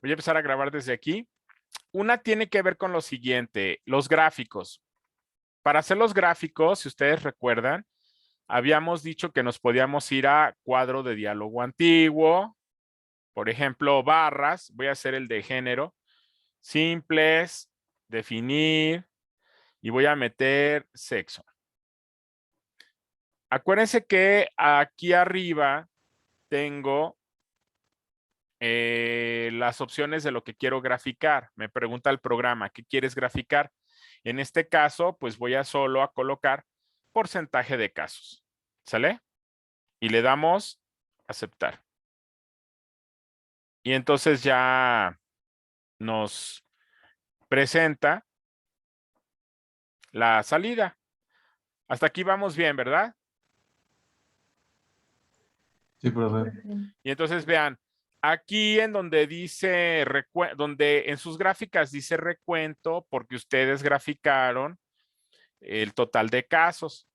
voy a empezar a grabar desde aquí. Una tiene que ver con lo siguiente, los gráficos. Para hacer los gráficos, si ustedes recuerdan, habíamos dicho que nos podíamos ir a cuadro de diálogo antiguo, por ejemplo, barras, voy a hacer el de género, simples, definir, y voy a meter sexo. Acuérdense que aquí arriba tengo las opciones de lo que quiero graficar. Me pregunta el programa, ¿qué quieres graficar? En este caso, pues voy a solo a colocar porcentaje de casos. ¿Sale? Y le damos aceptar. Y entonces ya nos presenta la salida. Hasta aquí vamos bien, ¿verdad? Sí, profe. Y entonces vean, aquí en donde dice, donde en sus gráficas dice recuento, porque ustedes graficaron el total de casos.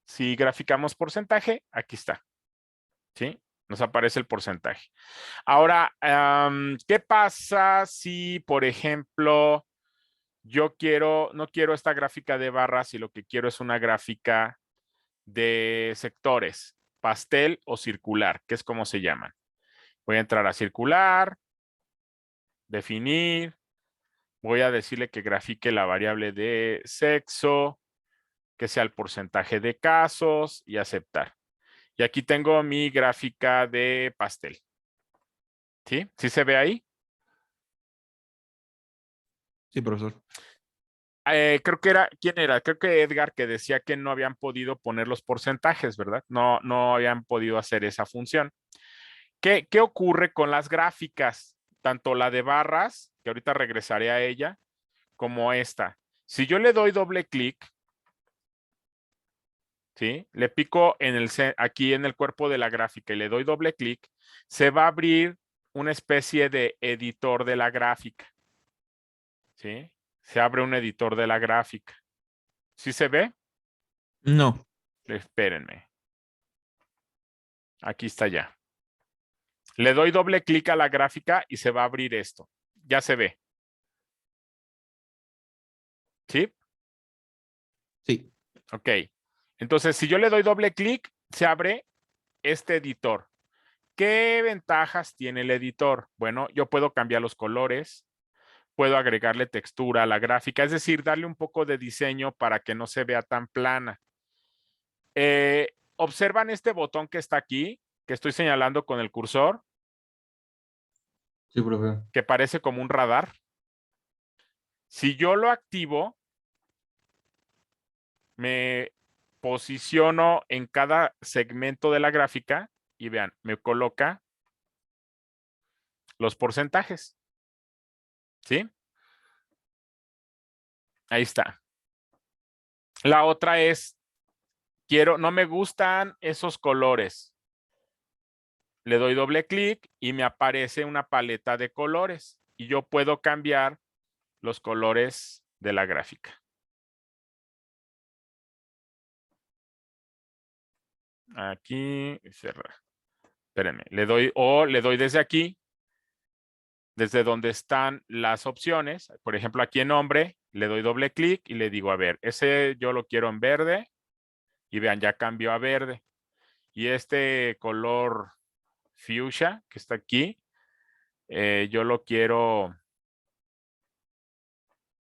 Si graficamos porcentaje, aquí está. ¿Sí? Nos aparece el porcentaje. Ahora, ¿qué pasa si, por ejemplo, yo no quiero esta gráfica de barras y lo que quiero es una gráfica de sectores, pastel o circular, que es como se llaman? Voy a entrar a circular, definir, voy a decirle que grafique la variable de sexo, que sea el porcentaje de casos y aceptar. Y aquí tengo mi gráfica de pastel. ¿Sí? ¿Sí se ve ahí? Sí, profesor. Creo que era, ¿quién era? Creo que Edgar, que decía que no habían podido poner los porcentajes, ¿verdad? No habían podido hacer esa función. ¿Qué ocurre con las gráficas? Tanto la de barras, que ahorita regresaré a ella, como esta. Si yo le doy doble clic, ¿sí? Le pico aquí en el cuerpo de la gráfica y le doy doble clic, se va a abrir una especie de editor de la gráfica, ¿sí? Se abre un editor de la gráfica. ¿Sí se ve? No. Espérenme. Aquí está ya. Le doy doble clic a la gráfica y se va a abrir esto. Ya se ve. ¿Sí? Sí. Ok. Entonces, si yo le doy doble clic, se abre este editor. ¿Qué ventajas tiene el editor? Bueno, yo puedo cambiar los colores, puedo agregarle textura a la gráfica, es decir, darle un poco de diseño para que no se vea tan plana. ¿Observan este botón que está aquí, que estoy señalando con el cursor, Sí, profe. que parece como un radar? Si yo lo activo, me posiciono en cada segmento de la gráfica y vean, me coloca los porcentajes. ¿Sí? Ahí está. La otra es, no me gustan esos colores. Le doy doble clic y me aparece una paleta de colores y yo puedo cambiar los colores de la gráfica. Aquí, cerrar. Espérenme, le doy desde aquí, desde donde están las opciones. Por ejemplo, aquí en nombre, le doy doble clic y le digo, a ver, ese yo lo quiero en verde y vean, ya cambió a verde. Y este color fuchsia que está aquí, yo lo quiero,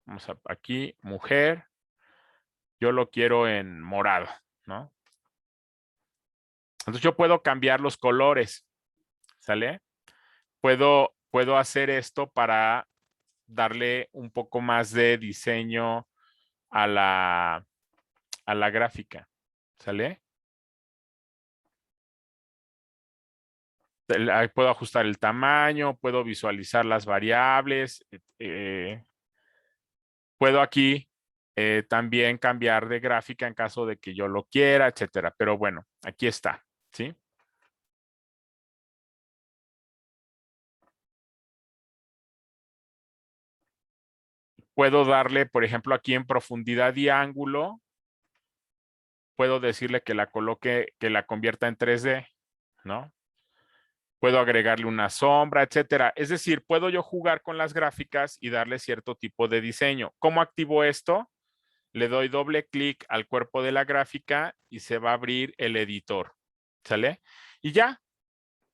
vamos a, aquí, mujer, yo lo quiero en morado, ¿no? Entonces yo puedo cambiar los colores, ¿sale? Puedo hacer esto para darle un poco más de diseño a la gráfica, ¿sale? Puedo ajustar el tamaño, puedo visualizar las variables, puedo aquí también cambiar de gráfica en caso de que yo lo quiera, etcétera. Pero bueno, aquí está, ¿sí? Puedo darle, por ejemplo, aquí en profundidad y ángulo, puedo decirle que la coloque, que la convierta en 3D, ¿no? Puedo agregarle una sombra, etcétera. Es decir, puedo yo jugar con las gráficas y darle cierto tipo de diseño. ¿Cómo activo esto? Le doy doble clic al cuerpo de la gráfica y se va a abrir el editor. ¿Sale? Y ya,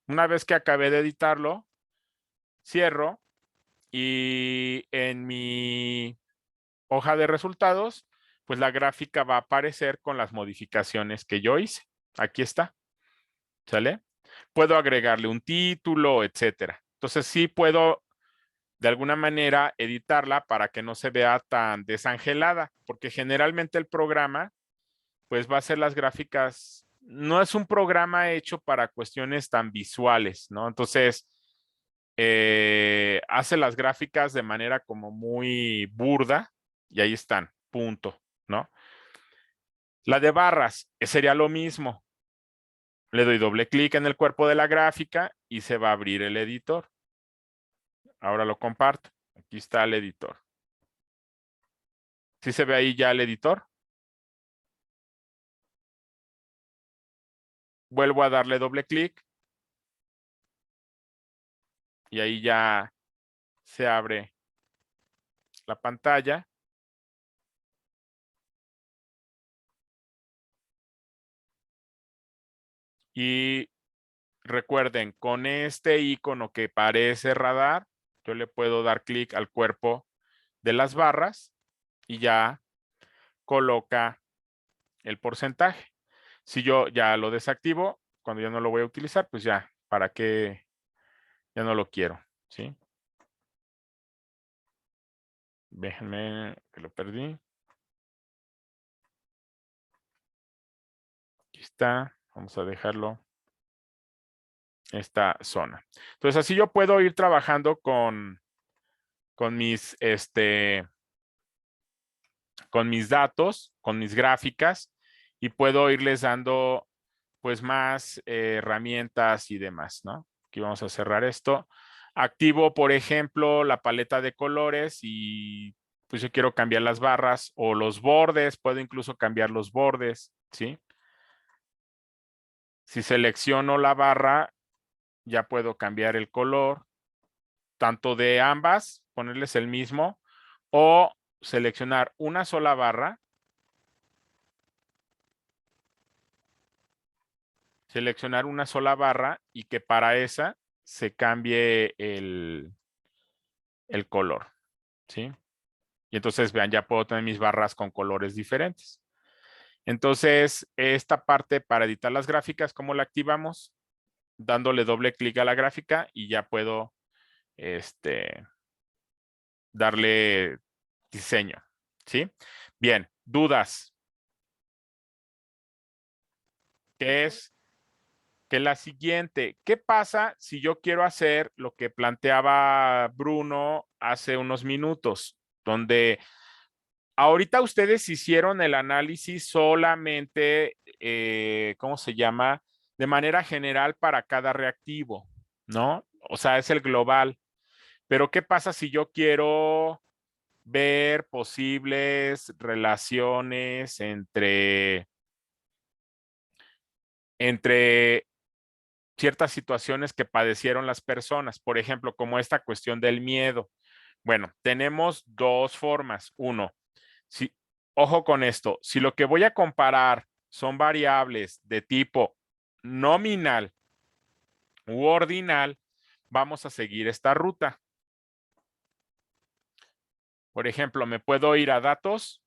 una vez que acabé de editarlo, cierro y en mi hoja de resultados, pues la gráfica va a aparecer con las modificaciones que yo hice. Aquí está. ¿Sale? Puedo agregarle un título, etcétera. Entonces sí puedo de alguna manera editarla para que no se vea tan desangelada, porque generalmente el programa pues va a hacer las gráficas, no es un programa hecho para cuestiones tan visuales, ¿no? Entonces hace las gráficas de manera como muy burda y ahí están, punto, ¿no? La de barras sería lo mismo. Le doy doble clic en el cuerpo de la gráfica y se va a abrir el editor. Ahora lo comparto. Aquí está el editor. ¿Sí se ve ahí ya el editor? Vuelvo a darle doble clic y ahí ya se abre la pantalla. Y recuerden, con este icono que parece radar, yo le puedo dar clic al cuerpo de las barras y ya coloca el porcentaje. Si yo ya lo desactivo, cuando ya no lo voy a utilizar, pues ya, ¿para qué? Ya no lo quiero, ¿sí? Déjenme que lo perdí. Aquí está. Vamos a dejarlo esta zona. Entonces, así yo puedo ir trabajando con mis, con mis datos, con mis gráficas y puedo irles dando pues más herramientas y demás, ¿no? Aquí vamos a cerrar esto. Activo, por ejemplo, la paleta de colores y pues yo quiero cambiar las barras o los bordes, puedo incluso cambiar los bordes, ¿sí? Si selecciono la barra, ya puedo cambiar el color, tanto de ambas, ponerles el mismo, o seleccionar una sola barra, seleccionar una sola barra y que para esa se cambie el color, ¿sí? Y entonces, vean, ya puedo tener mis barras con colores diferentes. Entonces, esta parte para editar las gráficas, ¿cómo la activamos? Dándole doble clic a la gráfica y ya puedo darle diseño, ¿sí? Bien, dudas. ¿Qué es? Que la siguiente, ¿qué pasa si yo quiero hacer lo que planteaba Bruno hace unos minutos, donde ahorita ustedes hicieron el análisis solamente, ¿cómo se llama? De manera general para cada reactivo, ¿no? O sea, es el global. Pero ¿qué pasa si yo quiero ver posibles relaciones entre ciertas situaciones que padecieron las personas? Por ejemplo, como esta cuestión del miedo. Bueno, tenemos dos formas. Uno, si, ojo con esto, si lo que voy a comparar son variables de tipo nominal u ordinal, vamos a seguir esta ruta. Por ejemplo, me puedo ir a datos,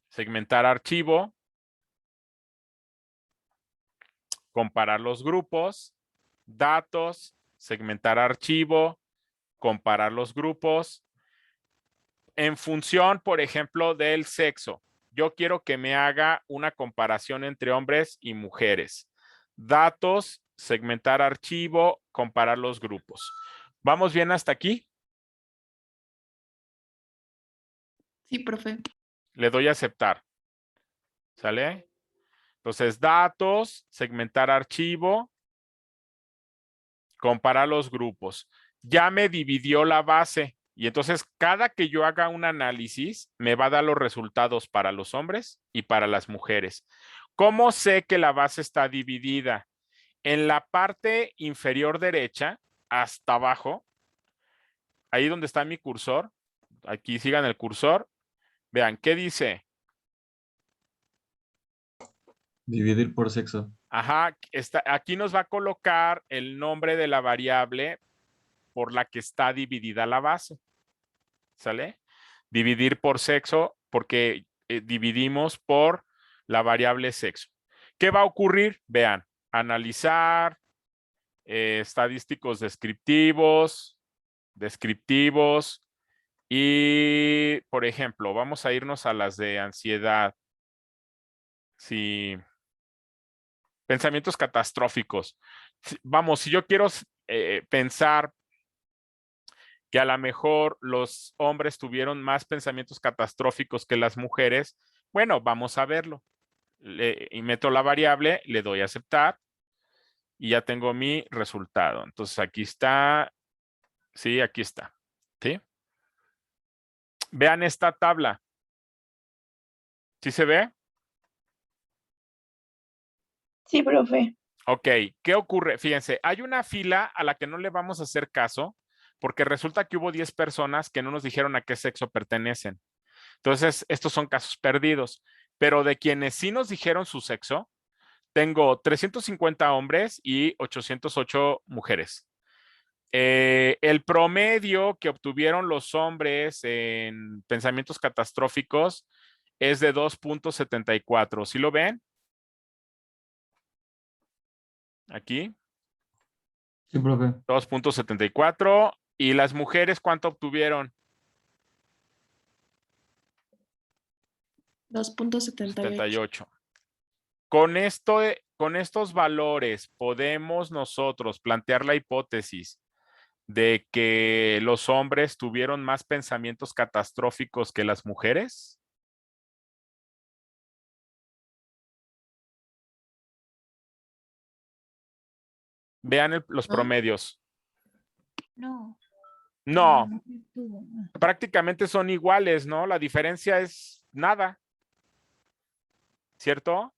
segmentar archivo, comparar los grupos, datos, segmentar archivo, comparar los grupos, en función, por ejemplo, del sexo. Yo quiero que me haga una comparación entre hombres y mujeres. Datos, segmentar archivo, comparar los grupos. ¿Vamos bien hasta aquí? Sí, profe. Le doy a aceptar. ¿Sale? Entonces, datos, segmentar archivo, comparar los grupos. Ya me dividió la base y entonces cada que yo haga un análisis me va a dar los resultados para los hombres y para las mujeres. ¿Cómo sé que la base está dividida? En la parte inferior derecha, hasta abajo, ahí donde está mi cursor, aquí sigan el cursor, vean, ¿qué dice? Dividir por sexo. Ajá, aquí nos va a colocar el nombre de la variable por la que está dividida la base. ¿Sale? Dividir por sexo, porque dividimos por la variable sexo. ¿Qué va a ocurrir? Vean, analizar, estadísticos descriptivos y, por ejemplo, vamos a irnos a las de ansiedad. Sí. Pensamientos catastróficos. Vamos, si yo quiero pensar que a lo mejor los hombres tuvieron más pensamientos catastróficos que las mujeres, bueno, vamos a verlo. Y meto la variable, le doy a aceptar y ya tengo mi resultado. Entonces aquí está, sí, aquí está. ¿Sí? Vean esta tabla. ¿Sí se ve? Sí, profe. Ok, ¿qué ocurre? Fíjense, hay una fila a la que no le vamos a hacer caso porque resulta que hubo 10 personas que no nos dijeron a qué sexo pertenecen. Entonces, estos son casos perdidos. Pero de quienes sí nos dijeron su sexo, tengo 350 hombres y 808 mujeres. El promedio que obtuvieron los hombres en pensamientos catastróficos es de 2.74. ¿Sí lo ven? Aquí. Sí, profe. 2.74. ¿Y las mujeres cuánto obtuvieron? 2.78. 78. Con estos valores podemos nosotros plantear la hipótesis de que los hombres tuvieron más pensamientos catastróficos que las mujeres. Vean los ¿No? promedios. No. No, No tuvo. prácticamente son iguales, ¿no? La diferencia es nada, ¿cierto?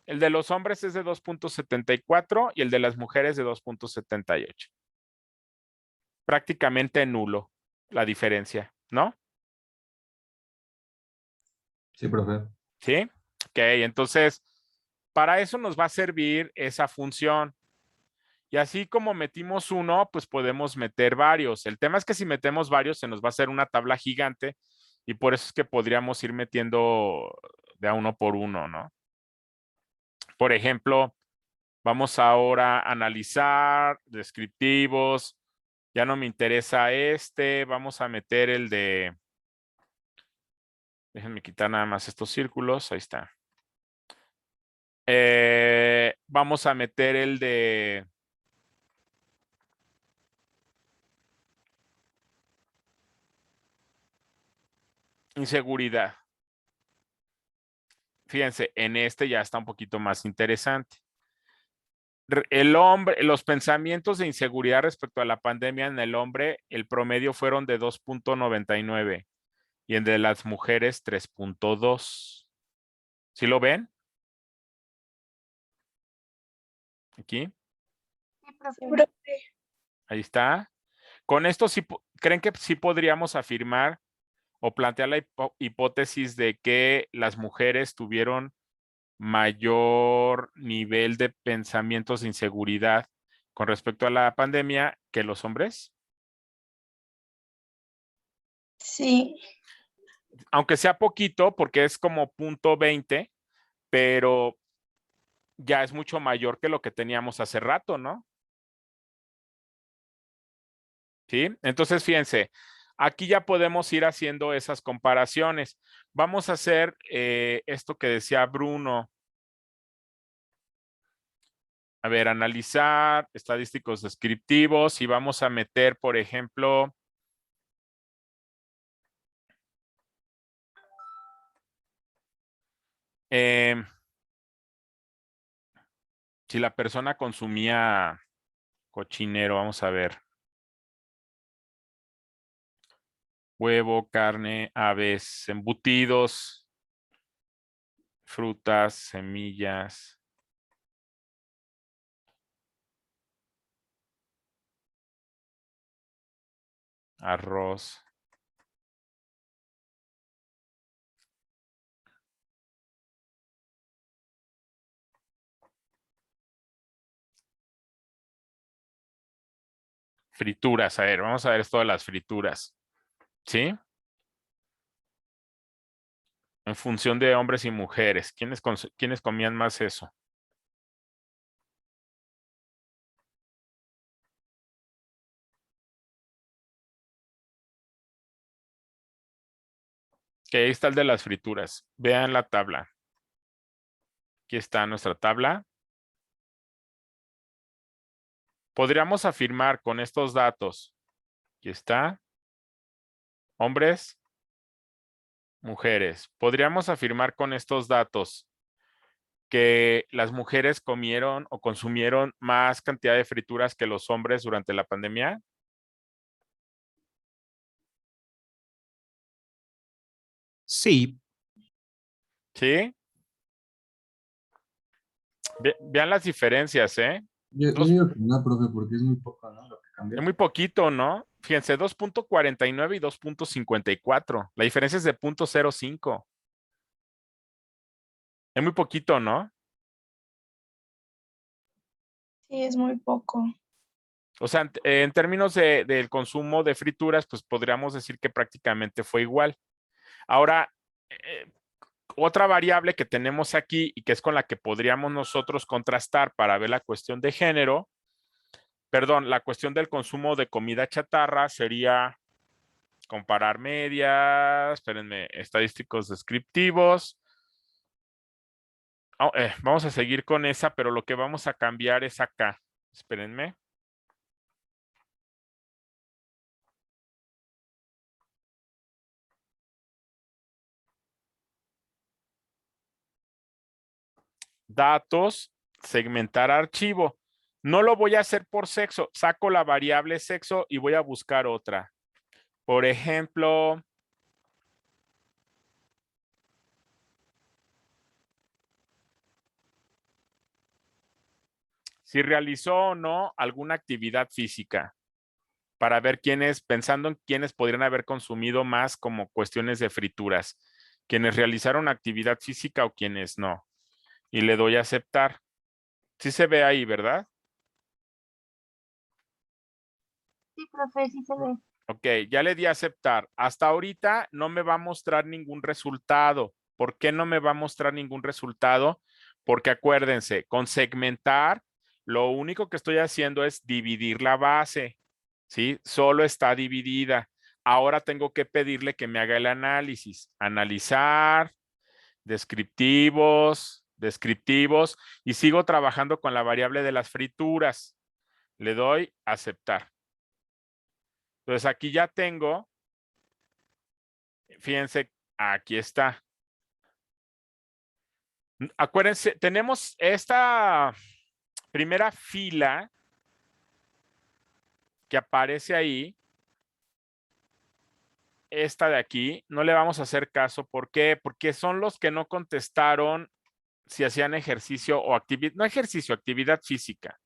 El de los hombres es de 2.74 y el de las mujeres de 2.78. Prácticamente nulo la diferencia, ¿no? Sí, profe. ¿Sí? Ok, entonces, para eso nos va a servir esa función. Y así como metimos uno, pues podemos meter varios. El tema es que si metemos varios, se nos va a hacer una tabla gigante y por eso es que podríamos ir metiendo de a uno por uno, ¿no? Por ejemplo, vamos ahora a analizar descriptivos. Ya no me interesa este. Vamos a meter el de... Déjenme quitar nada más estos círculos. Ahí está. Vamos a meter el de... inseguridad. Fíjense, en este ya está un poquito más interesante. El hombre, los pensamientos de inseguridad respecto a la pandemia en el hombre, el promedio fueron de 2.99 y en de las mujeres 3.2. ¿Sí lo ven? Aquí. Sí, profe. Sí, profe. Ahí está. Con esto sí, ¿creen que sí podríamos afirmar o plantear la hipótesis de que las mujeres tuvieron mayor nivel de pensamientos de inseguridad con respecto a la pandemia que los hombres? Sí. Aunque sea poquito, porque es como 0.20, pero ya es mucho mayor que lo que teníamos hace rato, ¿no? ¿Sí? Entonces, fíjense, aquí ya podemos ir haciendo esas comparaciones. Vamos a hacer esto que decía Bruno. A ver, analizar estadísticos descriptivos y vamos a meter, por ejemplo, si la persona consumía cochinero, vamos a ver. Huevo, carne, aves, embutidos. frutas, semillas. Arroz. Frituras, a ver, vamos a ver esto de las frituras. ¿Sí? En función de hombres y mujeres. ¿Quiénes comían más eso? Que ahí está el de las frituras. Vean la tabla. Aquí está nuestra tabla. Podríamos afirmar con estos datos. Aquí está. Hombres, mujeres. Podríamos afirmar con estos datos que las mujeres comieron o consumieron más cantidad de frituras que los hombres durante la pandemia. Sí, ¿Sí? Vean las diferencias, ¿eh? Yo digo que no, profe, porque es muy poco, ¿no? Lo que cambia. Es muy poquito, ¿no? Fíjense, 2.49 y 2.54. La diferencia es de 0.05. Es muy poquito, ¿no? Sí, es muy poco. O sea, en términos del consumo de frituras, pues podríamos decir que prácticamente fue igual. Ahora, otra variable que tenemos aquí y que es con la que podríamos nosotros contrastar para ver la cuestión de género, perdón, la cuestión del consumo de comida chatarra sería comparar medias, espérenme, estadísticos descriptivos. Vamos a seguir con esa, pero lo que vamos a cambiar es acá. Espérenme. Datos, segmentar archivo. No lo voy a hacer por sexo. Saco la variable sexo y voy a buscar otra. Por ejemplo, si realizó o no alguna actividad física, para ver pensando en quiénes podrían haber consumido más como cuestiones de frituras, quienes realizaron actividad física o quienes no. Y le doy a aceptar. Sí se ve ahí, ¿verdad? Sí, profe, sí se ve. Ok, ya le di a aceptar. Hasta ahorita no me va a mostrar ningún resultado. ¿Por qué no me va a mostrar ningún resultado? Porque acuérdense, con segmentar, lo único que estoy haciendo es dividir la base. ¿Sí? Solo está dividida. Ahora tengo que pedirle que me haga el análisis. Analizar, descriptivos, y sigo trabajando con la variable de las frituras. Le doy aceptar. Entonces aquí ya tengo, fíjense, aquí está. Acuérdense, tenemos esta primera fila que aparece ahí. Esta de aquí, no le vamos a hacer caso. ¿Por qué? Porque son los que no contestaron si hacían ejercicio o actividad, no ejercicio, actividad física.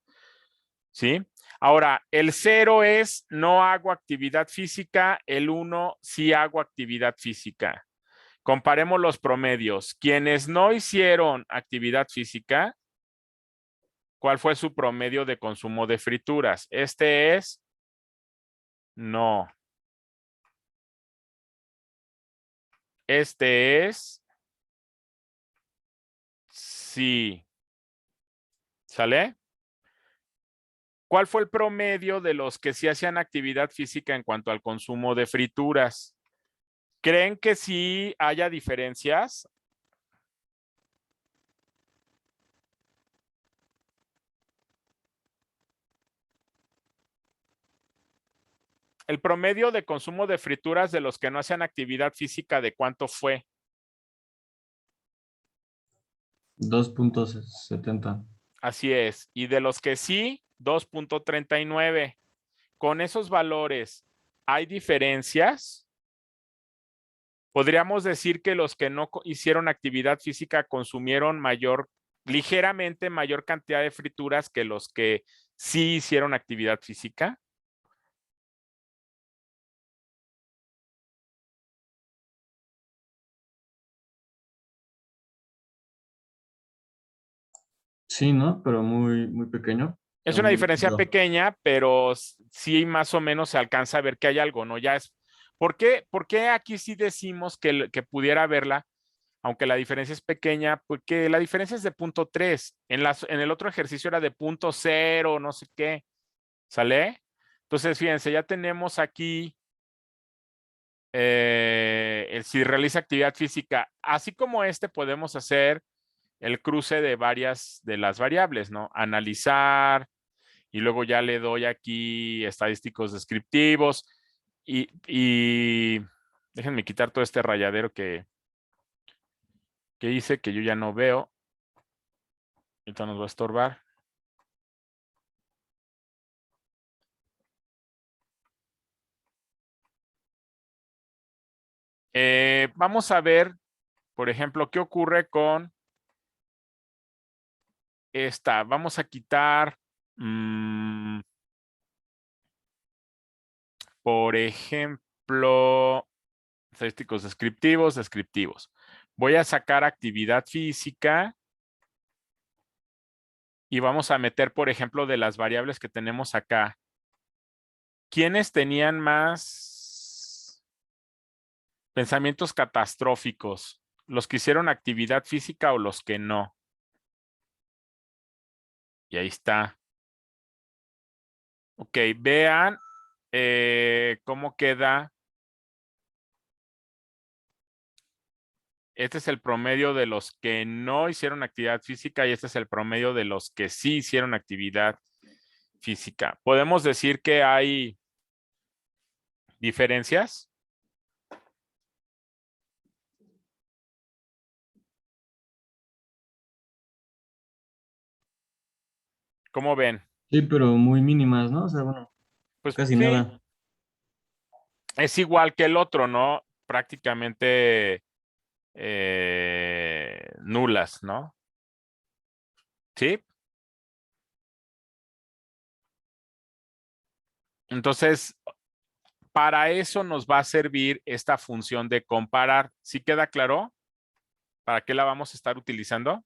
¿Sí? Ahora, el 0 es no hago actividad física, el 1 sí hago actividad física. Comparemos los promedios. Quienes no hicieron actividad física, ¿cuál fue su promedio de consumo de frituras? Este es no. Este es sí. ¿Sale? ¿Cuál fue el promedio de los que sí hacían actividad física en cuanto al consumo de frituras? ¿Creen que sí haya diferencias? El promedio de consumo de frituras de los que no hacían actividad física, ¿de cuánto fue? 2.70. Así es. Y de los que sí, 2.39. Con esos valores, ¿hay diferencias? Podríamos decir que los que no hicieron actividad física consumieron ligeramente mayor cantidad de frituras que los que sí hicieron actividad física. Sí, ¿no? Pero muy pequeño. Es Está una muy diferencia ligero. pequeña, pero sí más o menos se alcanza a ver que hay algo, ¿no? Ya es. ¿Por qué aquí sí decimos que pudiera haberla, aunque la diferencia es pequeña? Porque la diferencia es de 0.3. En el otro ejercicio era de 0.0, no sé qué. ¿Sale? Entonces, fíjense, ya tenemos aquí si realiza actividad física. Así como podemos hacer el cruce de varias de las variables, ¿no? Analizar, y luego ya le doy aquí estadísticos descriptivos y déjenme quitar todo este rayadero que hice, que yo ya no veo. Ahorita nos va a estorbar. Vamos a ver, por ejemplo, qué ocurre con esta. Vamos a quitar, por ejemplo, estadísticos descriptivos. Voy a sacar actividad física y vamos a meter, por ejemplo, de las variables que tenemos acá. ¿Quiénes tenían más pensamientos catastróficos? ¿Los que hicieron actividad física o los que no? Y ahí está. Ok, vean cómo queda. Este es el promedio de los que no hicieron actividad física y este es el promedio de los que sí hicieron actividad física. ¿Podemos decir que hay diferencias? ¿Cómo ven? Sí, pero muy mínimas, ¿no? O sea, bueno, Pues casi sí, nada. es igual que el otro, ¿no? Prácticamente nulas, ¿no? ¿Sí? Entonces, para eso nos va a servir esta función de comparar. ¿Sí queda claro? ¿Para qué la vamos a estar utilizando?